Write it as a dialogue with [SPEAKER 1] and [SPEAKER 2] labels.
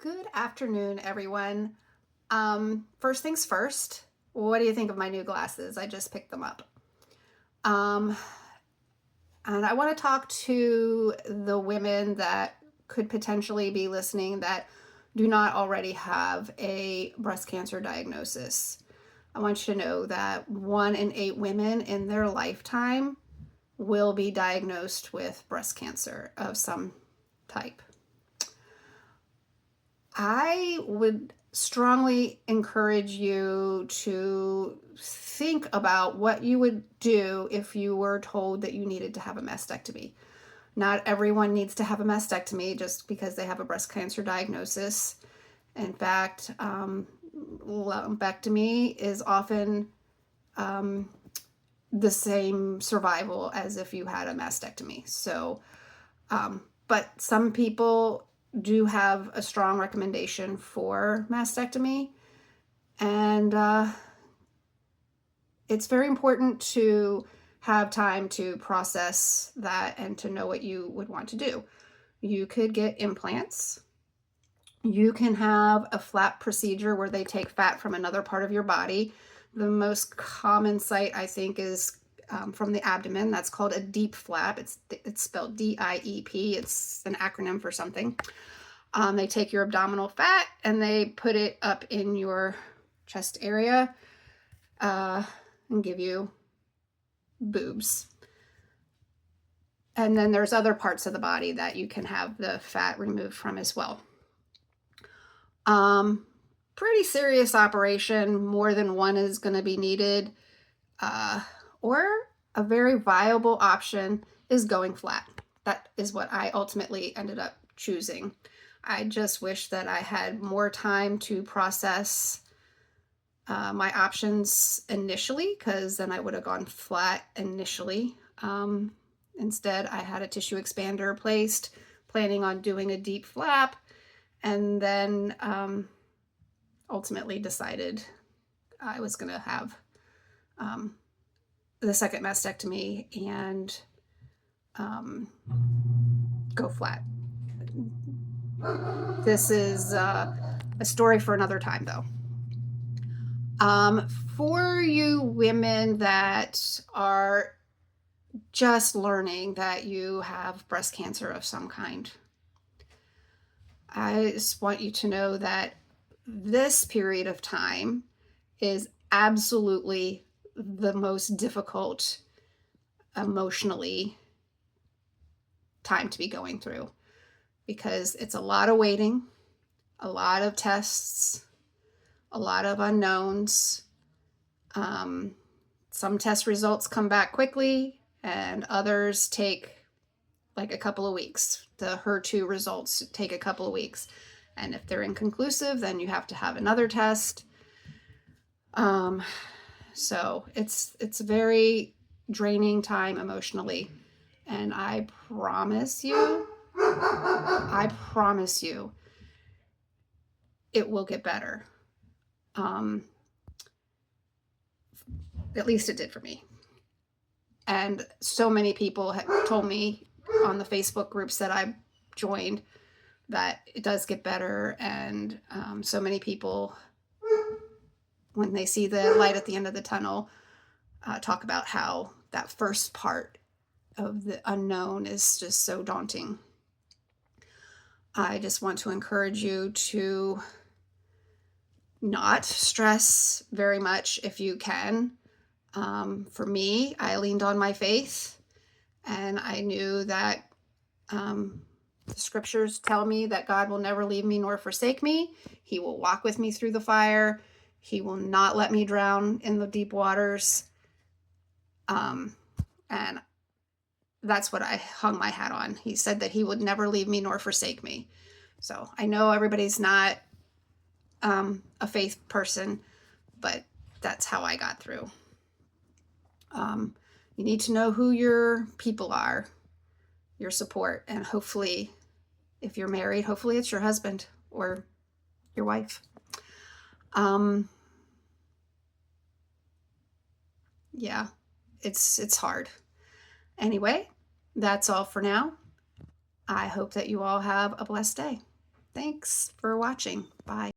[SPEAKER 1] Good afternoon, everyone. First things first, what do you think of my new glasses? I just picked them up. Um, and I want to talk to the women that could potentially be listening that do not already have a breast cancer diagnosis. I want you to know that 1 in 8 women in their lifetime will be diagnosed with breast cancer of some type. I would strongly encourage you to think about what you would do if you were told that you needed to have a mastectomy. Not everyone needs to have a mastectomy just because they have a breast cancer diagnosis. In fact, lumpectomy is often the same survival as if you had a mastectomy. But some people do have a strong recommendation for mastectomy, and it's very important to have time to process that and to know what you would want to do. You could get implants. You can have a flap procedure where they take fat from another part of your body. The most common site, I think, is from the abdomen. That's called a DIEP flap. It's spelled DIEP. It's an acronym for something. They take your abdominal fat and they put it up in your chest area and give you boobs. And then there's other parts of the body that you can have the fat removed from as well. Pretty serious operation. More than one is going to be needed. Or a very viable option is going flat. That is what I ultimately ended up choosing. I just wish that I had more time to process my options initially, because then I would have gone flat initially. Instead, I had a tissue expander placed, planning on doing a DIEP flap, and then ultimately decided I was going to have the second mastectomy and go flat. This is a story for another time, though. For you women that are just learning that you have breast cancer of some kind, I just want you to know that this period of time is absolutely the most difficult emotionally time to be going through, because it's a lot of waiting, a lot of tests, a lot of unknowns. Some test results come back quickly and others take like a couple of weeks. The HER2 results take a couple of weeks. And if they're inconclusive, then you have to have another test. So it's a very draining time emotionally. And I promise you, it will get better. At least it did for me. And so many people have told me on the Facebook groups that I joined that it does get better. And so many people, when they see the light at the end of the tunnel, talk about how that first part of the unknown is just so daunting. I just want to encourage you to not stress very much if you can. For me, I leaned on my faith, and I knew that the scriptures tell me that God will never leave me nor forsake me. He will walk with me through the fire. He will not let me drown in the deep waters. And that's what I hung my hat on. He said that he would never leave me nor forsake me. So I know everybody's not a faith person, but that's how I got through. You need to know who your people are, your support, and hopefully, if you're married, hopefully it's your husband or your wife. Yeah, it's hard. Anyway, that's all for now. I hope that you all have a blessed day. Thanks for watching. Bye.